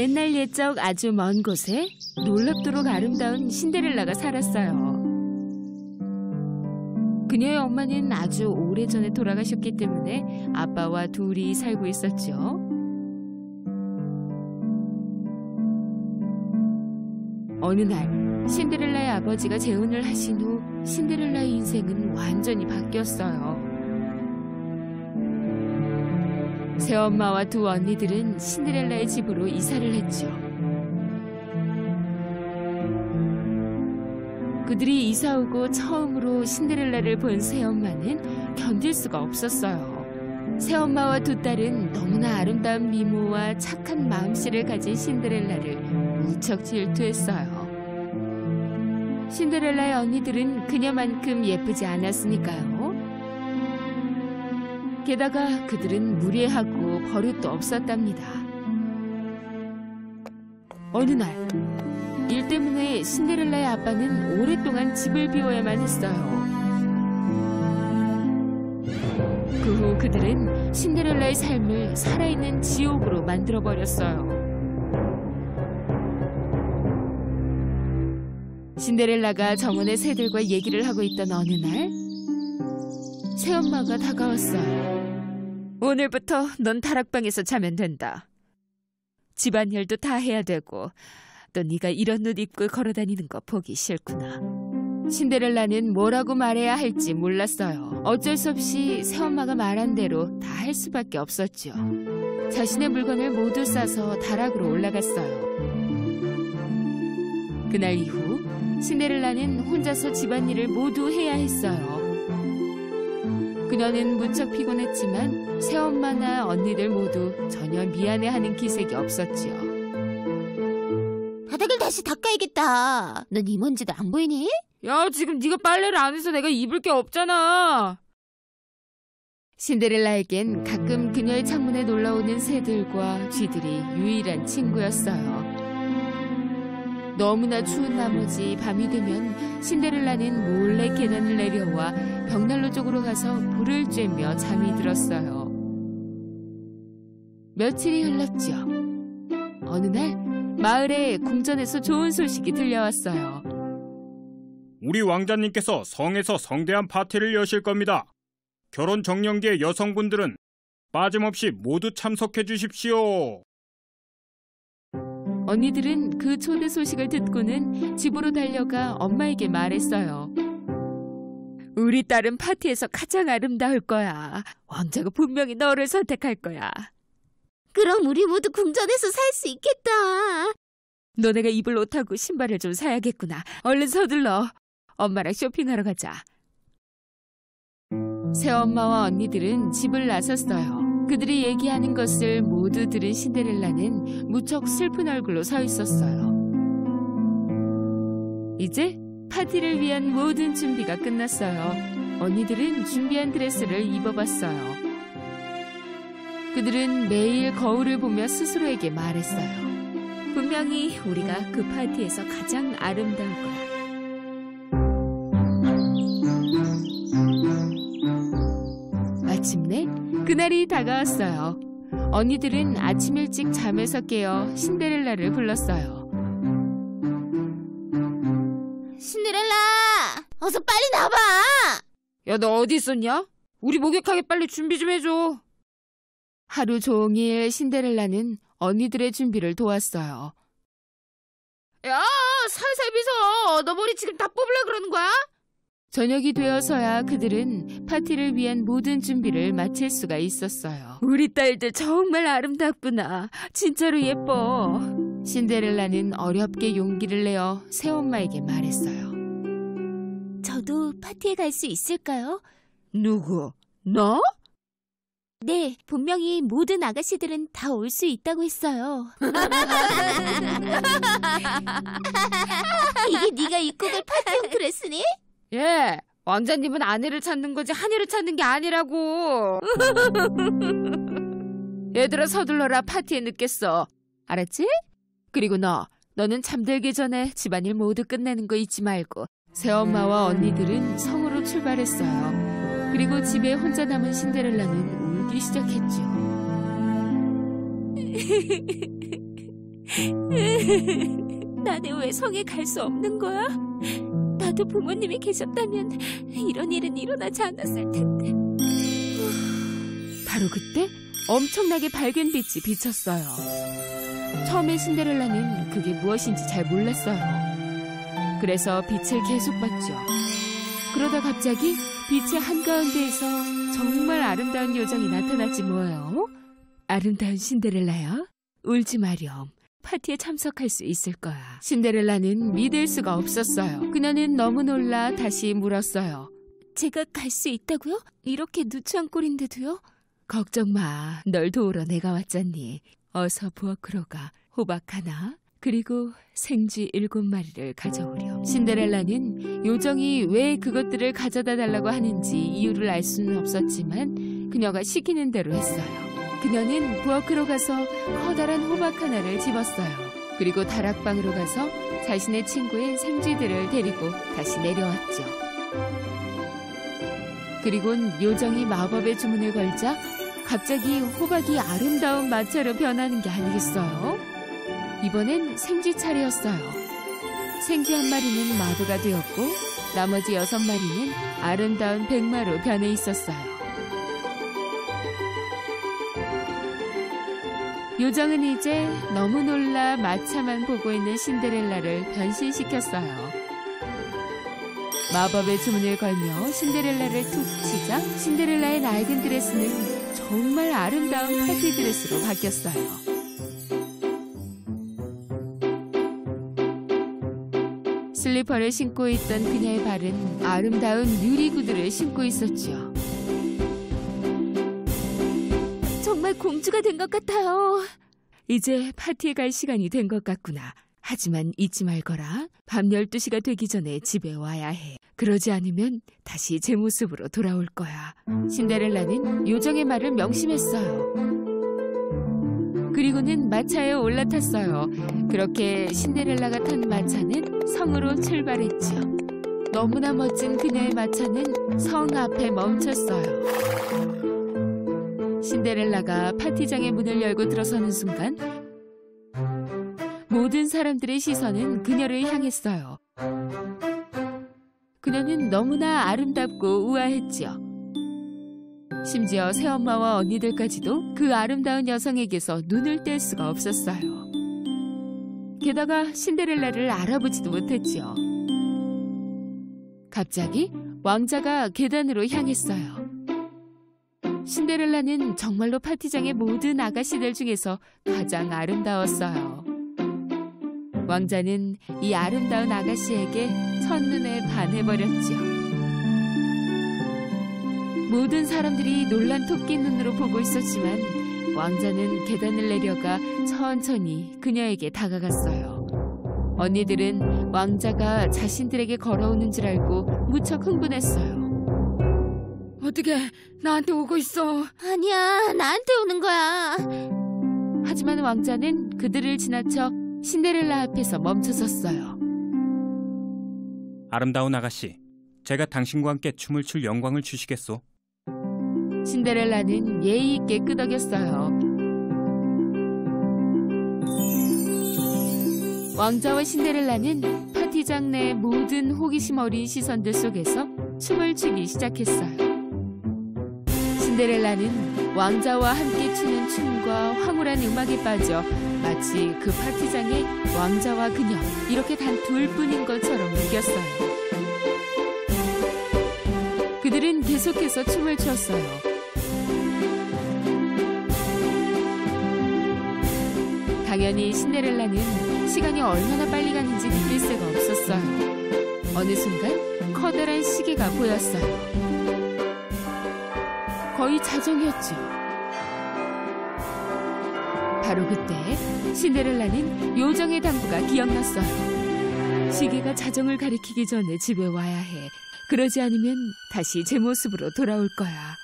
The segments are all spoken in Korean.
옛날 옛적 아주 먼 곳에 놀랍도록 아름다운 신데렐라가 살았어요. 그녀의 엄마는 아주 오래전에 돌아가셨기 때문에 아빠와 둘이 살고 있었죠. 어느 날 신데렐라의 아버지가 재혼을 하신 후 신데렐라의 인생은 완전히 바뀌었어요. 새엄마와 두 언니들은 신데렐라의 집으로 이사를 했죠. 그들이 이사 오고 처음으로 신데렐라를 본 새엄마는 견딜 수가 없었어요. 새엄마와 두 딸은 너무나 아름다운 미모와 착한 마음씨를 가진 신데렐라를 무척 질투했어요. 신데렐라의 언니들은 그녀만큼 예쁘지 않았으니까요. 게다가 그들은 무례하고 버릇도 없었답니다. 어느 날, 일 때문에 신데렐라의 아빠는 오랫동안 집을 비워야만 했어요. 그 후 그들은 신데렐라의 삶을 살아있는 지옥으로 만들어버렸어요. 신데렐라가 정원의 새들과 얘기를 하고 있던 어느 날, 새엄마가 다가왔어요. 오늘부터 넌 다락방에서 자면 된다. 집안일도 다 해야 되고 또 네가 이런 옷 입고 걸어다니는 거 보기 싫구나. 신데렐라는 뭐라고 말해야 할지 몰랐어요. 어쩔 수 없이 새엄마가 말한 대로 다 할 수밖에 없었죠. 자신의 물건을 모두 싸서 다락으로 올라갔어요. 그날 이후 신데렐라는 혼자서 집안일을 모두 해야 했어요. 그녀는 무척 피곤했지만 새엄마나 언니들 모두 전혀 미안해하는 기색이 없었지요. 바닥을 다시 닦아야겠다. 넌 이 먼지도 안 보이니? 야, 지금 네가 빨래를 안 해서 내가 입을 게 없잖아. 신데렐라에겐 가끔 그녀의 창문에 놀러오는 새들과 쥐들이 유일한 친구였어요. 너무나 추운 나머지 밤이 되면 신데렐라는 몰래 계단을 내려와 벽난로 쪽으로 가서 불을 쬐며 잠이 들었어요. 며칠이 흘렀죠. 어느 날 마을에 궁전에서 좋은 소식이 들려왔어요. 우리 왕자님께서 성에서 성대한 파티를 여실 겁니다. 결혼 정년기의 여성분들은 빠짐없이 모두 참석해 주십시오. 언니들은 그 초대 소식을 듣고는 집으로 달려가 엄마에게 말했어요. 우리 딸은 파티에서 가장 아름다울 거야. 왕자가 분명히 너를 선택할 거야. 그럼 우리 모두 궁전에서 살 수 있겠다. 너네가 입을 옷하고 신발을 좀 사야겠구나. 얼른 서둘러. 엄마랑 쇼핑하러 가자. 새엄마와 언니들은 집을 나섰어요. 그들이 얘기하는 것을 모두 들은 신데렐라는 무척 슬픈 얼굴로 서 있었어요. 이제 파티를 위한 모든 준비가 끝났어요. 언니들은 준비한 드레스를 입어봤어요. 그들은 매일 거울을 보며 스스로에게 말했어요. 분명히 우리가 그 파티에서 가장 아름다울 거야. 마침내 그날이 다가왔어요. 언니들은 아침 일찍 잠에서 깨어 신데렐라를 불렀어요. 신데렐라! 어서 빨리 나와봐! 야, 너 어디 있었냐? 우리 목욕하게 빨리 준비 좀 해줘. 하루 종일 신데렐라는 언니들의 준비를 도왔어요. 야, 살살 빗어. 너 머리 지금 다 뽑으려고 그러는 거야? 저녁이 되어서야 그들은 파티를 위한 모든 준비를 마칠 수가 있었어요. 우리 딸들 정말 아름답구나. 진짜로 예뻐. 신데렐라는 어렵게 용기를 내어 새엄마에게 말했어요. 저도 파티에 갈 수 있을까요? 누구? 너? 네, 분명히 모든 아가씨들은 다 올 수 있다고 했어요. 이게 네가 입고 갈 파티용 드레스니? 예, 왕자님은 아내를 찾는 거지 하늘을 찾는 게 아니라고. 얘들아 서둘러라. 파티에 늦겠어. 알았지? 그리고 너는 잠들기 전에 집안일 모두 끝내는 거 잊지 말고. 새엄마와 언니들은 성으로 출발했어요. 그리고 집에 혼자 남은 신데렐라는 울기 시작했죠. 나는 왜 성에 갈 수 없는 거야? 나도 부모님이 계셨다면 이런 일은 일어나지 않았을 텐데. 바로 그때 엄청나게 밝은 빛이 비쳤어요. 처음에 신데렐라는 그게 무엇인지 잘 몰랐어요. 그래서 빛을 계속 봤죠. 그러다 갑자기 빛의 한가운데에서 정말 아름다운 요정이 나타났지 뭐예요. 아름다운 신데렐라야, 울지 마렴. 파티에 참석할 수 있을 거야. 신데렐라는 믿을 수가 없었어요. 그녀는 너무 놀라 다시 물었어요. 제가 갈 수 있다고요? 이렇게 누추한 꼴인데도요? 걱정 마. 널 도우러 내가 왔잖니. 어서 부엌으로 가. 호박 하나, 그리고 생쥐 7마리를 가져오렴. 신데렐라는 요정이 왜 그것들을 가져다 달라고 하는지 이유를 알 수는 없었지만 그녀가 시키는 대로 했어요. 그녀는 부엌으로 가서 커다란 호박 하나를 집었어요. 그리고 다락방으로 가서 자신의 친구인 생쥐들을 데리고 다시 내려왔죠. 그리곤 요정이 마법의 주문을 걸자 갑자기 호박이 아름다운 마차로 변하는 게 아니겠어요? 이번엔 생쥐 차례였어요. 생쥐 한 마리는 마부가 되었고 나머지 6마리는 아름다운 백마로 변해 있었어요. 요정은 이제 너무 놀라 마차만 보고 있는 신데렐라를 변신시켰어요. 마법의 주문을 걸며 신데렐라를 툭 치자 신데렐라의 낡은 드레스는 정말 아름다운 파티 드레스로 바뀌었어요. 슬리퍼를 신고 있던 그녀의 발은 아름다운 유리구두를 신고 있었죠. 정말 공주가 된 것 같아요. 이제 파티에 갈 시간이 된 것 같구나. 하지만 잊지 말거라. 밤 12시가 되기 전에 집에 와야 해. 그러지 않으면 다시 제 모습으로 돌아올 거야. 신데렐라는 요정의 말을 명심했어요. 그리고는 마차에 올라탔어요. 그렇게 신데렐라가 탄 마차는 성으로 출발했죠. 너무나 멋진 그녀의 마차는 성 앞에 멈췄어요. 신데렐라가 파티장의 문을 열고 들어서는 순간 모든 사람들의 시선은 그녀를 향했어요. 그녀는 너무나 아름답고 우아했지요. 심지어 새엄마와 언니들까지도 그 아름다운 여성에게서 눈을 뗄 수가 없었어요. 게다가 신데렐라를 알아보지도 못했지요. 갑자기 왕자가 계단으로 향했어요. 신데렐라는 정말로 파티장의 모든 아가씨들 중에서 가장 아름다웠어요. 왕자는 이 아름다운 아가씨에게 첫눈에 반해버렸지요. 모든 사람들이 놀란 토끼 눈으로 보고 있었지만 왕자는 계단을 내려가 천천히 그녀에게 다가갔어요. 언니들은 왕자가 자신들에게 걸어오는 줄 알고 무척 흥분했어요. 어떻게 나한테 오고 있어? 아니야, 나한테 오는 거야. 하지만 왕자는 그들을 지나쳐 신데렐라 앞에서 멈춰섰어요. 아름다운 아가씨, 제가 당신과 함께 춤을 출 영광을 주시겠소? 신데렐라는 예의 있게 끄덕였어요. 왕자와 신데렐라는 파티장 내 모든 호기심 어린 시선들 속에서 춤을 추기 시작했어요. 신데렐라는 왕자와 함께 추는 춤과 황홀한 음악에 빠져 마치 그 파티장에 왕자와 그녀 이렇게 단 둘뿐인 것처럼 느꼈어요. 그들은 계속해서 춤을 췄어요. 당연히 신데렐라는 시간이 얼마나 빨리 가는지 느낄 새가 없었어요. 어느 순간 커다란 시계가 보였어요. 거의 자정이었죠. 바로 그때 신데렐라는 요정의 당부가 기억났어요. 시계가 자정을 가리키기 전에 집에 와야 해. 그러지 않으면 다시 제 모습으로 돌아올 거야.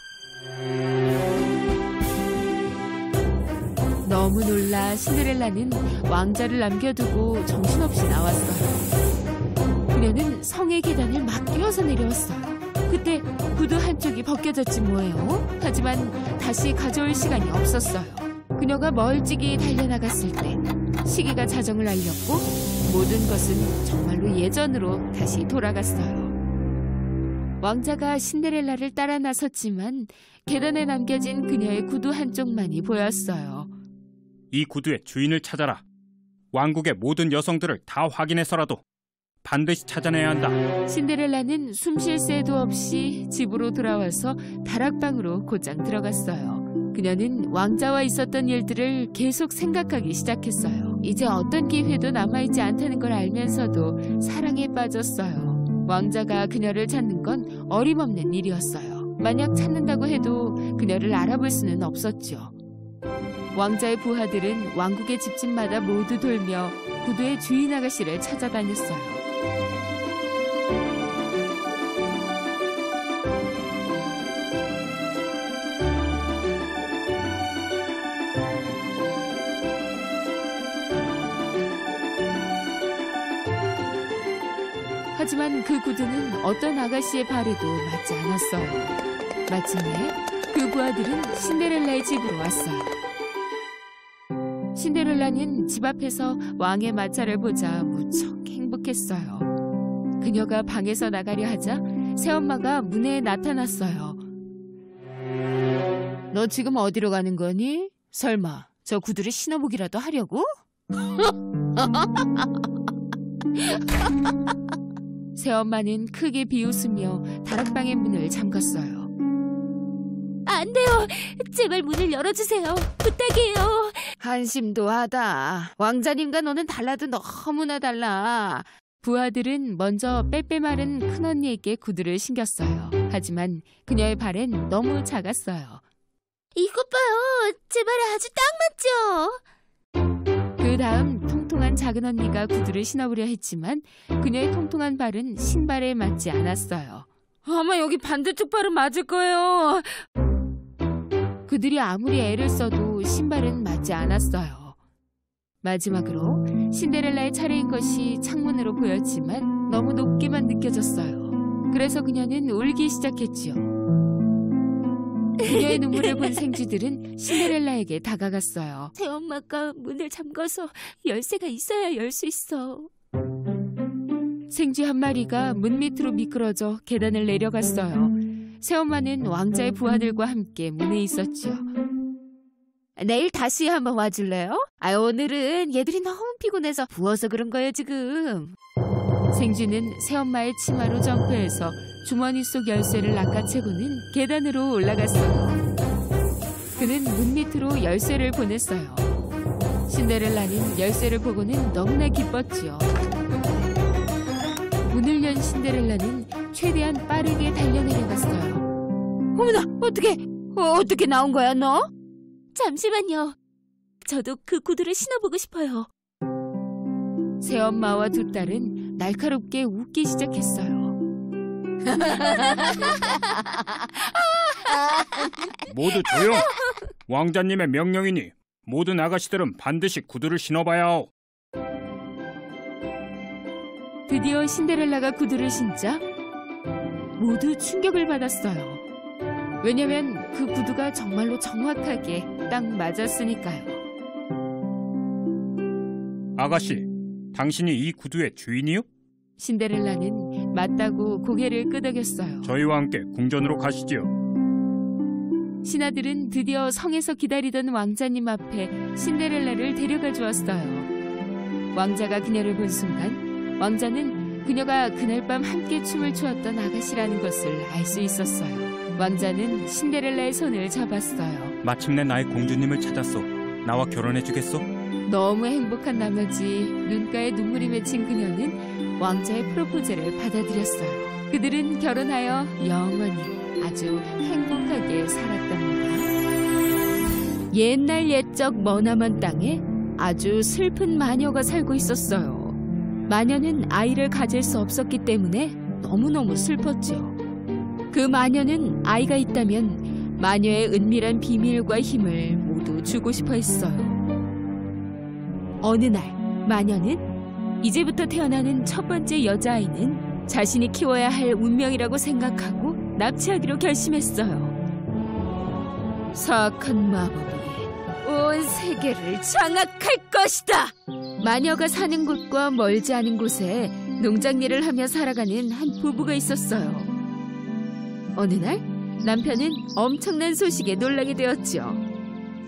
너무 놀라 신데렐라는 왕자를 남겨두고 정신없이 나왔어요. 그녀는 성의 계단을 막 뛰어서 내려왔어요. 그때 구두 한쪽이 벗겨졌지 뭐예요. 하지만 다시 가져올 시간이 없었어요. 그녀가 멀찍이 달려나갔을 때 시계가 자정을 알렸고 모든 것은 정말로 예전으로 다시 돌아갔어요. 왕자가 신데렐라를 따라 나섰지만 계단에 남겨진 그녀의 구두 한쪽만이 보였어요. 이 구두의 주인을 찾아라. 왕국의 모든 여성들을 다 확인해서라도 반드시 찾아내야 한다. 신데렐라는 숨 쉴 새도 없이 집으로 돌아와서 다락방으로 곧장 들어갔어요. 그녀는 왕자와 있었던 일들을 계속 생각하기 시작했어요. 이제 어떤 기회도 남아있지 않다는 걸 알면서도 사랑에 빠졌어요. 왕자가 그녀를 찾는 건 어림없는 일이었어요. 만약 찾는다고 해도 그녀를 알아볼 수는 없었죠. 왕자의 부하들은 왕국의 집집마다 모두 돌며 구두의 주인 아가씨를 찾아다녔어요. 하지만 그 구두는 어떤 아가씨의 발에도 맞지 않았어요. 마침내 그 부하들은 신데렐라의 집으로 왔어요. 신데렐라는 집 앞에서 왕의 마차를 보자 무척 행복했어요. 그녀가 방에서 나가려 하자 새엄마가 문에 나타났어요. 너 지금 어디로 가는 거니? 설마 저 구두를 신어보기라도 하려고? 새엄마는 크게 비웃으며 다락방의 문을 잠갔어요. 안 돼요. 제발 문을 열어주세요. 부탁이에요. 한심도 하다. 왕자님과 너는 달라도 너무나 달라. 부하들은 먼저 빼빼 마른 큰언니에게 구두를 신겼어요. 하지만 그녀의 발엔 너무 작았어요. 이것 봐요. 제 발에 아주 딱 맞죠? 그 다음 통통한 작은 언니가 구두를 신어보려 했지만 그녀의 통통한 발은 신발에 맞지 않았어요. 아마 여기 반대쪽 발은 맞을 거예요. 그들이 아무리 애를 써도 신발은 맞지 않았어요. 마지막으로 신데렐라의 차례인 것이 창문으로 보였지만 너무 높게만 느껴졌어요. 그래서 그녀는 울기 시작했지요. 그녀의 눈물을 본 생쥐들은 신데렐라에게 다가갔어요. 새엄마가 문을 잠가서 열쇠가 있어야 열 수 있어. 생쥐 한 마리가 문 밑으로 미끄러져 계단을 내려갔어요. 새엄마는 왕자의 부하들과 함께 문에 있었지요. 내일 다시 한번 와줄래요? 오늘은 얘들이 너무 피곤해서 부어서 그런 거예요 지금. 생쥐는 새엄마의 치마로 점프해서 주머니 속 열쇠를 낚아채고는 계단으로 올라갔어요. 그는 문 밑으로 열쇠를 보냈어요. 신데렐라는 열쇠를 보고는 너무나 기뻤지요. 문을 연 신데렐라는 최대한 빠르게 달려내려갔어요. 어머나, 어떻게 나온 거야 너? 잠시만요. 저도 그 구두를 신어보고 싶어요. 새엄마와 두 딸은 날카롭게 웃기 시작했어요. 모두 조용! 왕자님의 명령이니 모든 아가씨들은 반드시 구두를 신어봐야 하오. 드디어 신데렐라가 구두를 신자 모두 충격을 받았어요. 왜냐면 그 구두가 정말로 정확하게 딱 맞았으니까요. 아가씨, 당신이 이 구두의 주인이요? 신데렐라는 맞다고 고개를 끄덕였어요. 저희와 함께 궁전으로 가시지요. 신하들은 드디어 성에서 기다리던 왕자님 앞에 신데렐라를 데려가 주었어요. 왕자가 그녀를 본 순간 왕자는 그녀가 그날 밤 함께 춤을 추었던 아가씨라는 것을 알 수 있었어요. 왕자는 신데렐라의 손을 잡았어요. 마침내 나의 공주님을 찾았소. 나와 결혼해주겠소? 너무 행복한 나머지 눈가에 눈물이 맺힌 그녀는 왕자의 프로포즈를 받아들였어요. 그들은 결혼하여 영원히 아주 행복하게 살았답니다. 옛날 옛적 머나먼 땅에 아주 슬픈 마녀가 살고 있었어요. 마녀는 아이를 가질 수 없었기 때문에 너무너무 슬펐죠. 그 마녀는 아이가 있다면 마녀의 은밀한 비밀과 힘을 모두 주고 싶어 했어요. 어느 날 마녀는 이제부터 태어나는 첫 번째 여자아이는 자신이 키워야 할 운명이라고 생각하고 납치하기로 결심했어요. 사악한 마법이 온 세계를 장악할 것이다. 마녀가 사는 곳과 멀지 않은 곳에 농장일을 하며 살아가는 한 부부가 있었어요. 어느 날 남편은 엄청난 소식에 놀라게 되었죠.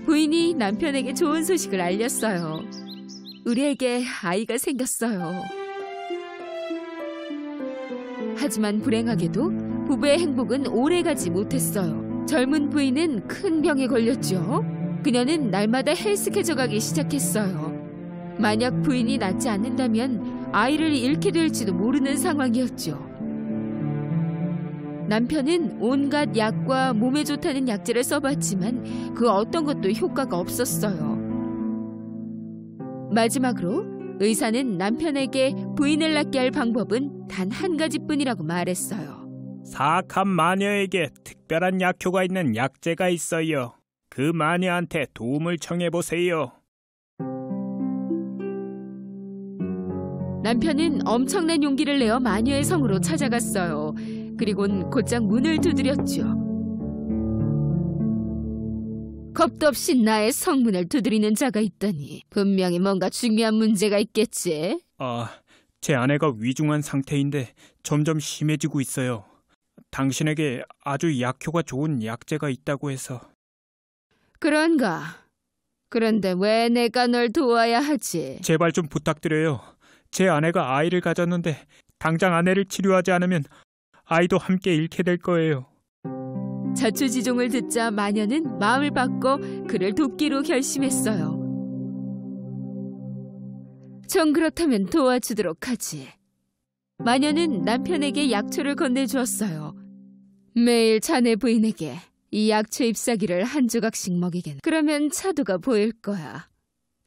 부인이 남편에게 좋은 소식을 알렸어요. 우리에게 아이가 생겼어요. 하지만 불행하게도 부부의 행복은 오래가지 못했어요. 젊은 부인은 큰 병에 걸렸죠. 그녀는 날마다 헬스케져 가기 시작했어요. 만약 부인이 낫지 않는다면 아이를 잃게 될지도 모르는 상황이었죠. 남편은 온갖 약과 몸에 좋다는 약재를 써봤지만 그 어떤 것도 효과가 없었어요. 마지막으로 의사는 남편에게 부인을 낫게 할 방법은 단 한 가지뿐이라고 말했어요. 사악한 마녀에게 특별한 약효가 있는 약재가 있어요. 그 마녀한테 도움을 청해보세요. 남편은 엄청난 용기를 내어 마녀의 성으로 찾아갔어요. 그리곤 곧장 문을 두드렸죠. 겁도 없이 나의 성문을 두드리는 자가 있다니 분명히 뭔가 중요한 문제가 있겠지. 제 아내가 위중한 상태인데 점점 심해지고 있어요. 당신에게 아주 약효가 좋은 약재가 있다고 해서. 그런가? 그런데 왜 내가 널 도와야 하지? 제발 좀 부탁드려요. 제 아내가 아이를 가졌는데 당장 아내를 치료하지 않으면 아이도 함께 잃게 될 거예요. 자초지종을 듣자 마녀는 마음을 바꿔 그를 돕기로 결심했어요. 정 그렇다면 도와주도록 하지. 마녀는 남편에게 약초를 건네주었어요. 매일 자네 부인에게 이 약초 잎사귀를 한 조각씩 먹이겠네. 그러면 차도가 보일 거야.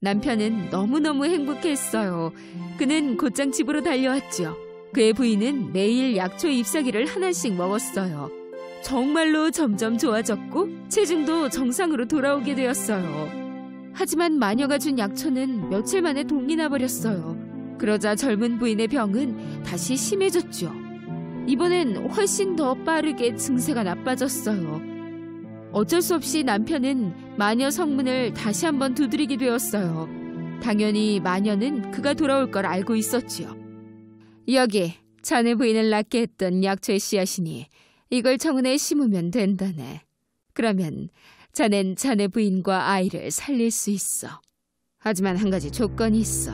남편은 너무너무 행복했어요. 그는 곧장 집으로 달려왔죠. 그의 부인은 매일 약초 잎사귀를 하나씩 먹었어요. 정말로 점점 좋아졌고 체중도 정상으로 돌아오게 되었어요. 하지만 마녀가 준 약초는 며칠 만에 동이 나버렸어요. 그러자 젊은 부인의 병은 다시 심해졌죠. 이번엔 훨씬 더 빠르게 증세가 나빠졌어요. 어쩔 수 없이 남편은 마녀 성문을 다시 한번 두드리게 되었어요. 당연히 마녀는 그가 돌아올 걸 알고 있었지요. 여기 자네 부인을 낫게 했던 약초의 씨앗이니 이걸 정원에 심으면 된다네. 그러면 자넨 자네 부인과 아이를 살릴 수 있어. 하지만 한 가지 조건이 있어.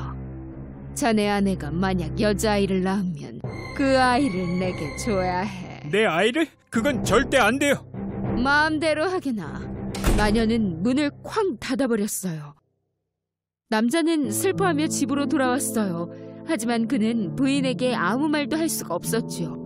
자네 아내가 만약 여자아이를 낳으면 그 아이를 내게 줘야 해. 내 아이를? 그건 절대 안 돼요. 마음대로 하게나. 마녀는 문을 쾅 닫아버렸어요. 남자는 슬퍼하며 집으로 돌아왔어요. 하지만 그는 부인에게 아무 말도 할 수가 없었죠.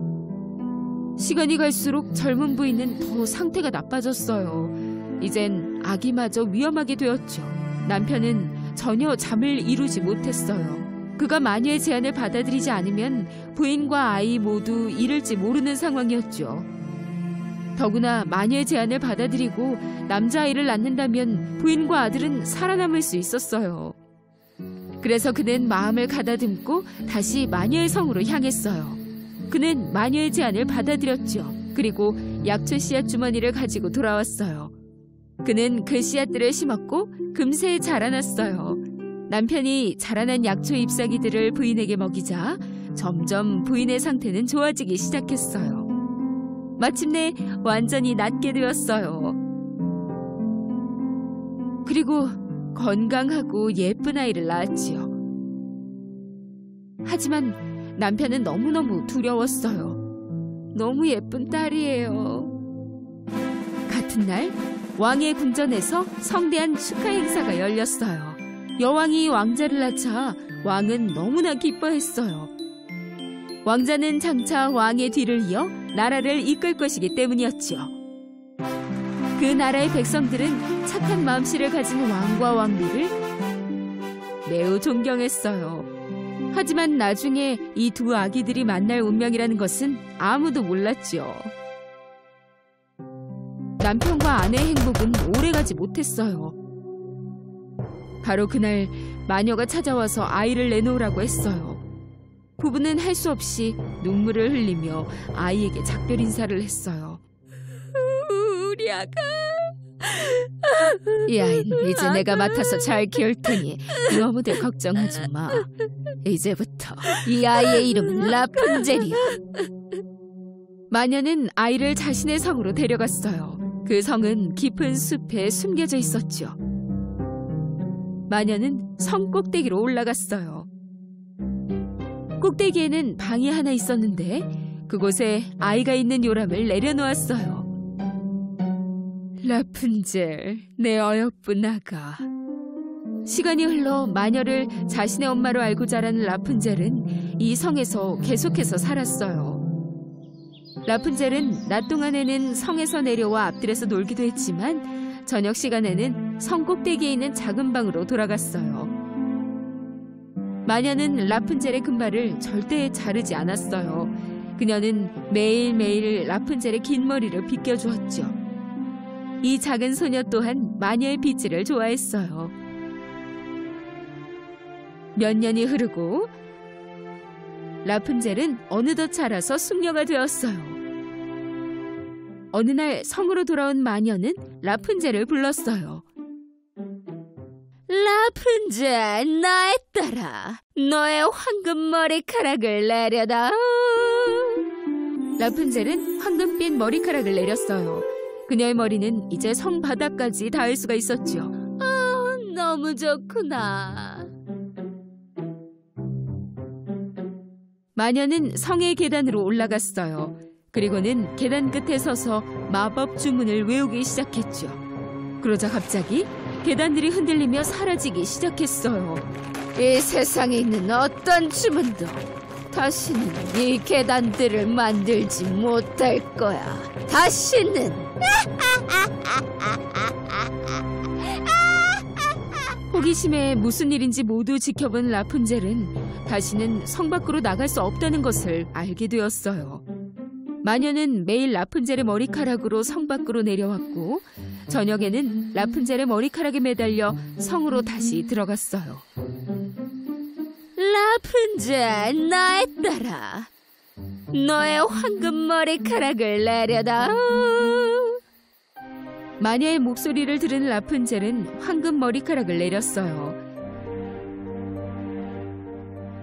시간이 갈수록 젊은 부인은 더 상태가 나빠졌어요. 이젠 아기마저 위험하게 되었죠. 남편은 전혀 잠을 이루지 못했어요. 그가 마녀의 제안을 받아들이지 않으면 부인과 아이 모두 잃을지 모르는 상황이었죠. 더구나 마녀의 제안을 받아들이고 남자아이를 낳는다면 부인과 아들은 살아남을 수 있었어요. 그래서 그는 마음을 가다듬고 다시 마녀의 성으로 향했어요. 그는 마녀의 제안을 받아들였죠. 그리고 약초 씨앗 주머니를 가지고 돌아왔어요. 그는 그 씨앗들을 심었고 금세 자라났어요. 남편이 자라난 약초 잎사귀들을 부인에게 먹이자 점점 부인의 상태는 좋아지기 시작했어요. 마침내 완전히 낫게 되었어요. 그리고 건강하고 예쁜 아이를 낳았지요. 하지만 남편은 너무너무 두려웠어요. 너무 예쁜 딸이에요. 같은 날 왕의 궁전에서 성대한 축하 행사가 열렸어요. 여왕이 왕자를 낳자 왕은 너무나 기뻐했어요. 왕자는 장차 왕의 뒤를 이어 나라를 이끌 것이기 때문이었죠. 그 나라의 백성들은 착한 마음씨를 가진 왕과 왕비를 매우 존경했어요. 하지만 나중에 이 두 아기들이 만날 운명이라는 것은 아무도 몰랐죠. 남편과 아내의 행복은 오래가지 못했어요. 바로 그날 마녀가 찾아와서 아이를 내놓으라고 했어요. 부부는 할 수 없이 눈물을 흘리며 아이에게 작별 인사를 했어요. 우리 아가 이 아이는 이제 내가 맡아서 잘 키울 테니 너무들 걱정하지 마. 이제부터 이 아이의 이름은 라푼젤이야. 마녀는 아이를 자신의 성으로 데려갔어요. 그 성은 깊은 숲에 숨겨져 있었죠. 마녀는 성 꼭대기로 올라갔어요. 꼭대기에는 방이 하나 있었는데 그곳에 아이가 있는 요람을 내려놓았어요. 라푼젤, 내 어여쁜 아가. 시간이 흘러 마녀를 자신의 엄마로 알고 자란 라푼젤은 이 성에서 계속해서 살았어요. 라푼젤은 낮 동안에는 성에서 내려와 앞들에서 놀기도 했지만 저녁 시간에는 성 꼭대기에 있는 작은 방으로 돌아갔어요. 마녀는 라푼젤의 금발을 절대 자르지 않았어요. 그녀는 매일매일 라푼젤의 긴 머리를 빗겨주었죠. 이 작은 소녀 또한 마녀의 빗질을 좋아했어요. 몇 년이 흐르고 라푼젤은 어느덧 자라서 숙녀가 되었어요. 어느 날 성으로 돌아온 마녀는 라푼젤을 불렀어요. 라푼젤, 나의 딸아, 너의 황금 머리카락을 내려다. 라푼젤은 황금빛 머리카락을 내렸어요. 그녀의 머리는 이제 성 바닥까지 닿을 수가 있었죠. 너무 좋구나. 마녀는 성의 계단으로 올라갔어요. 그리고는 계단 끝에 서서 마법 주문을 외우기 시작했죠. 그러자 갑자기 계단들이 흔들리며 사라지기 시작했어요. 이 세상에 있는 어떤 주문도 다시는 이 계단들을 만들지 못할 거야. 다시는. 호기심에 무슨 일인지 모두 지켜본 라푼젤은 다시는 성 밖으로 나갈 수 없다는 것을 알게 되었어요. 마녀는 매일 라푼젤의 머리카락으로 성 밖으로 내려왔고 저녁에는 라푼젤의 머리카락에 매달려 성으로 다시 들어갔어요. 라푼젤, 나의 딸아, 너의 황금 머리카락을 내려다. 마녀의 목소리를 들은 라푼젤은 황금 머리카락을 내렸어요.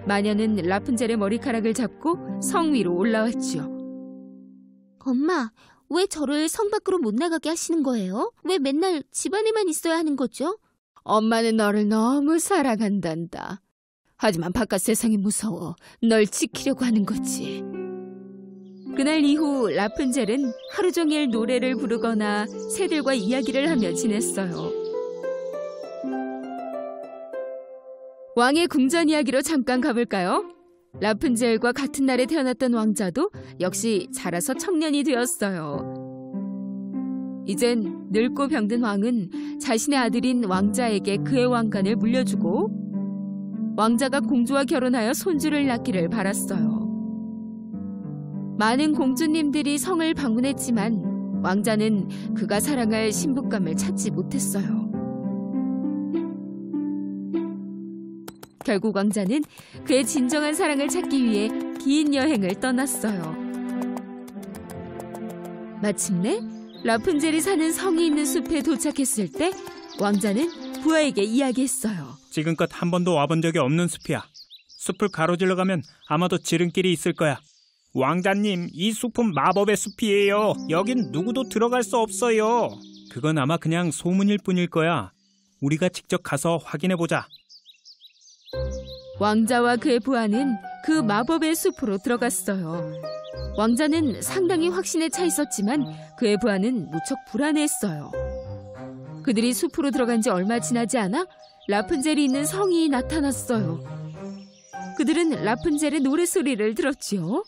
마녀는 라푼젤의 머리카락을 잡고 성 위로 올라왔죠. 엄마, 왜 저를 성 밖으로 못 나가게 하시는 거예요? 왜 맨날 집 안에만 있어야 하는 거죠? 엄마는 너를 너무 사랑한단다. 하지만 바깥 세상이 무서워 널 지키려고 하는 거지. 그날 이후 라푼젤은 하루 종일 노래를 부르거나 새들과 이야기를 하며 지냈어요. 왕의 궁전 이야기로 잠깐 가볼까요? 라푼젤과 같은 날에 태어났던 왕자도 역시 자라서 청년이 되었어요. 이젠 늙고 병든 왕은 자신의 아들인 왕자에게 그의 왕관을 물려주고 왕자가 공주와 결혼하여 손주를 낳기를 바랐어요. 많은 공주님들이 성을 방문했지만 왕자는 그가 사랑할 신부감을 찾지 못했어요. 결국 왕자는 그의 진정한 사랑을 찾기 위해 긴 여행을 떠났어요. 마침내 라푼젤이 사는 성이 있는 숲에 도착했을 때 왕자는 부하에게 이야기했어요. 지금껏 한 번도 와본 적이 없는 숲이야. 숲을 가로질러 가면 아마도 지름길이 있을 거야. 왕자님, 이 숲은 마법의 숲이에요. 여긴 누구도 들어갈 수 없어요. 그건 아마 그냥 소문일 뿐일 거야. 우리가 직접 가서 확인해보자. 왕자와 그의 부하는 그 마법의 숲으로 들어갔어요. 왕자는 상당히 확신에 차 있었지만 그의 부하는 무척 불안해했어요. 그들이 숲으로 들어간 지 얼마 지나지 않아 라푼젤이 있는 성이 나타났어요. 그들은 라푼젤의 노래소리를 들었지요.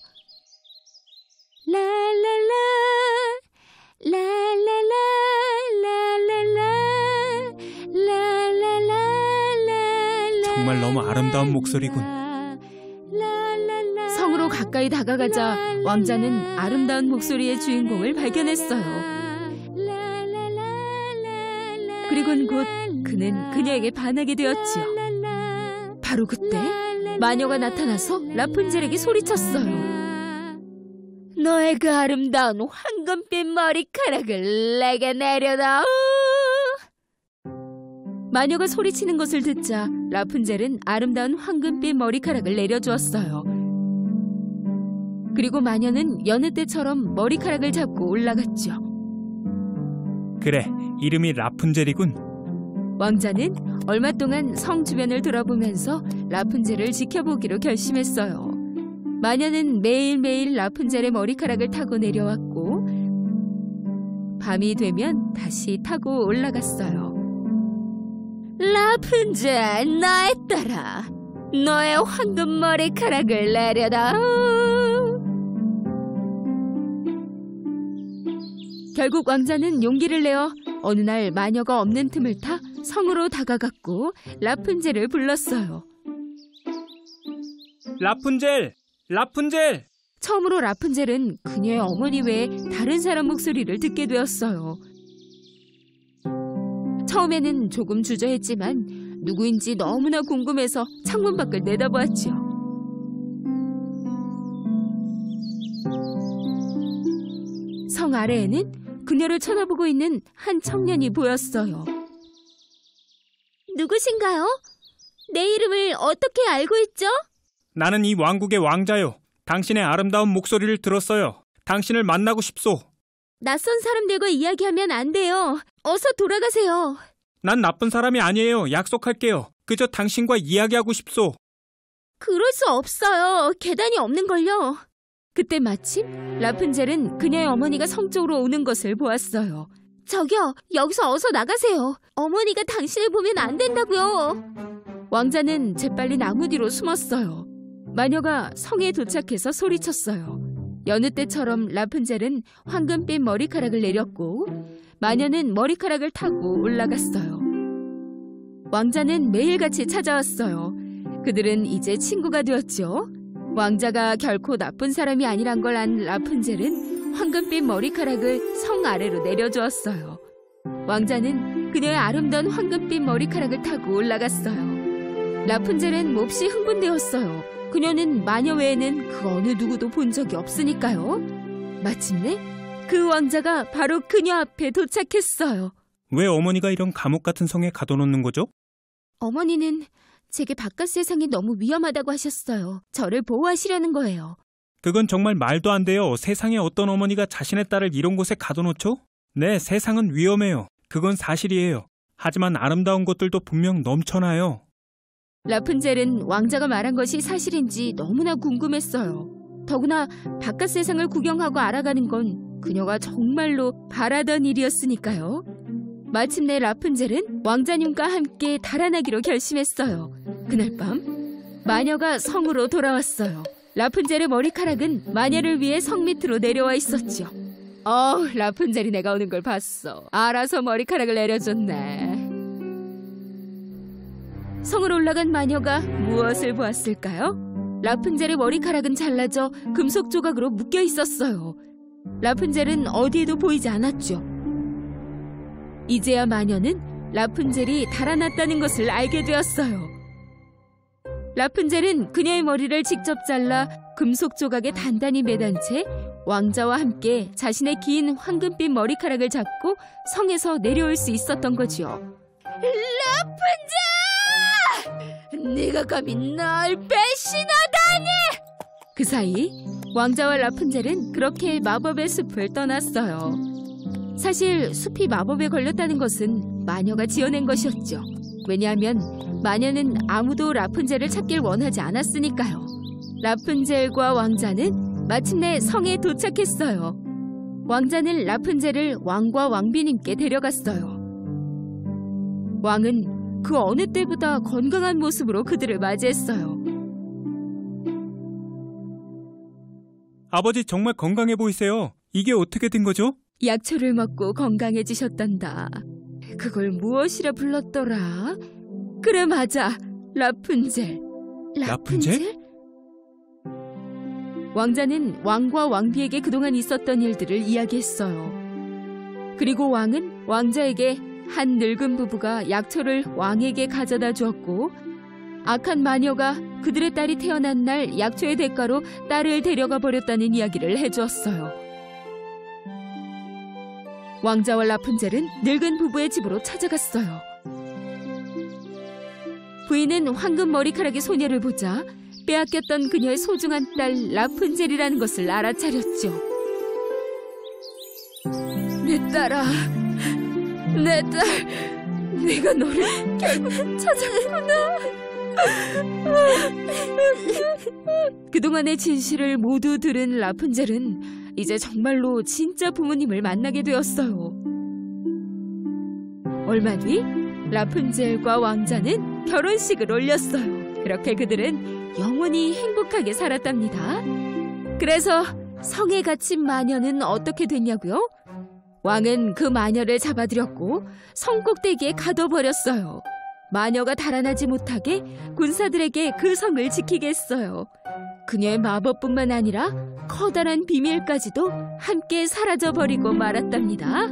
라라라 라라라 라라라 라라라. 정말 너무 아름다운 목소리군. 성으로 가까이 다가가자 왕자는 아름다운 목소리의 주인공을 발견했어요. 그리곤 곧 그는 그녀에게 반하게 되었지요. 바로 그때 마녀가 나타나서 라푼젤에게 소리쳤어요. 너의 그 아름다운 황금빛 머리카락을 내게 내려다. 마녀가 소리치는 것을 듣자 라푼젤은 아름다운 황금빛 머리카락을 내려주었어요. 그리고 마녀는 여느 때처럼 머리카락을 잡고 올라갔죠. 그래, 이름이 라푼젤이군. 왕자는 얼마 동안 성 주변을 돌아보면서 라푼젤을 지켜보기로 결심했어요. 마녀는 매일매일 라푼젤의 머리카락을 타고 내려왔고 밤이 되면 다시 타고 올라갔어요. 라푼젤, 나에 따라 너의 황금 머리카락을 내려다. 결국 왕자는 용기를 내어 어느 날 마녀가 없는 틈을 타 성으로 다가갔고 라푼젤을 불렀어요. 라푼젤! 라푼젤! 처음으로 라푼젤은 그녀의 어머니 외에 다른 사람 목소리를 듣게 되었어요. 처음에는 조금 주저했지만 누구인지 너무나 궁금해서 창문 밖을 내다보았지요. 성 아래에는 그녀를 쳐다보고 있는 한 청년이 보였어요. 누구신가요? 내 이름을 어떻게 알고 있죠? 나는 이 왕국의 왕자요. 당신의 아름다운 목소리를 들었어요. 당신을 만나고 싶소. 낯선 사람들과 이야기하면 안 돼요. 어서 돌아가세요. 난 나쁜 사람이 아니에요. 약속할게요. 그저 당신과 이야기하고 싶소. 그럴 수 없어요. 계단이 없는걸요. 그때 마침 라푼젤은 그녀의 어머니가 성 쪽으로 오는 것을 보았어요. 저기요, 여기서 어서 나가세요. 어머니가 당신을 보면 안 된다고요. 왕자는 재빨리 나무 뒤로 숨었어요. 마녀가 성에 도착해서 소리쳤어요. 여느 때처럼 라푼젤은 황금빛 머리카락을 내렸고 마녀는 머리카락을 타고 올라갔어요. 왕자는 매일같이 찾아왔어요. 그들은 이제 친구가 되었죠. 왕자가 결코 나쁜 사람이 아니란 걸 안 라푼젤은 황금빛 머리카락을 성 아래로 내려주었어요. 왕자는 그녀의 아름다운 황금빛 머리카락을 타고 올라갔어요. 라푼젤은 몹시 흥분되었어요. 그녀는 마녀 외에는 그 어느 누구도 본 적이 없으니까요. 마침내 그 왕자가 바로 그녀 앞에 도착했어요. 왜 어머니가 이런 감옥 같은 성에 가둬놓는 거죠? 어머니는 제게 바깥 세상이 너무 위험하다고 하셨어요. 저를 보호하시려는 거예요. 그건 정말 말도 안 돼요. 세상에 어떤 어머니가 자신의 딸을 이런 곳에 가둬놓죠? 네, 세상은 위험해요. 그건 사실이에요. 하지만 아름다운 것들도 분명 넘쳐나요. 라푼젤은 왕자가 말한 것이 사실인지 너무나 궁금했어요. 더구나 바깥 세상을 구경하고 알아가는 건 그녀가 정말로 바라던 일이었으니까요. 마침내 라푼젤은 왕자님과 함께 달아나기로 결심했어요. 그날 밤 마녀가 성으로 돌아왔어요. 라푼젤의 머리카락은 마녀를 위해 성 밑으로 내려와 있었죠. 라푼젤이 내가 오는 걸 봤어. 알아서 머리카락을 내려줬네. 성으로 올라간 마녀가 무엇을 보았을까요? 라푼젤의 머리카락은 잘라져 금속 조각으로 묶여 있었어요. 라푼젤은 어디에도 보이지 않았죠. 이제야 마녀는 라푼젤이 달아났다는 것을 알게 되었어요. 라푼젤은 그녀의 머리를 직접 잘라 금속 조각에 단단히 매단 채 왕자와 함께 자신의 긴 황금빛 머리카락을 잡고 성에서 내려올 수 있었던 거지요. 라푼젤! 네가 감히 날 배신하다니! 그 사이 왕자와 라푼젤은 그렇게 마법의 숲을 떠났어요. 사실 숲이 마법에 걸렸다는 것은 마녀가 지어낸 것이었죠. 왜냐하면 마녀는 아무도 라푼젤을 찾길 원하지 않았으니까요. 라푼젤과 왕자는 마침내 성에 도착했어요. 왕자는 라푼젤을 왕과 왕비님께 데려갔어요. 왕은 그 어느 때보다 건강한 모습으로 그들을 맞이했어요. 아버지 정말 건강해 보이세요. 이게 어떻게 된 거죠? 약초를 먹고 건강해지셨단다. 그걸 무엇이라 불렀더라? 그래, 맞아. 라푼젤. 라푼젤? 왕자는 왕과 왕비에게 그동안 있었던 일들을 이야기했어요. 그리고 왕은 왕자에게 한 늙은 부부가 약초를 왕에게 가져다 주었고 악한 마녀가 그들의 딸이 태어난 날 약초의 대가로 딸을 데려가 버렸다는 이야기를 해주었어요. 왕자와 라푼젤은 늙은 부부의 집으로 찾아갔어요. 부인은 황금 머리카락의 소녀를 보자 빼앗겼던 그녀의 소중한 딸 라푼젤이라는 것을 알아차렸죠. 내 딸아, 내 딸, 내가 너를 결국 찾았구나. 그동안의 진실을 모두 들은 라푼젤은 이제 정말로 진짜 부모님을 만나게 되었어요. 얼마 뒤 라푼젤과 왕자는 결혼식을 올렸어요. 그렇게 그들은 영원히 행복하게 살았답니다. 그래서 성에 갇힌 마녀는 어떻게 됐냐고요? 왕은 그 마녀를 잡아들였고 성 꼭대기에 가둬버렸어요. 마녀가 달아나지 못하게 군사들에게 그 성을 지키게 했어요. 그녀의 마법뿐만 아니라 커다란 비밀까지도 함께 사라져버리고 말았답니다.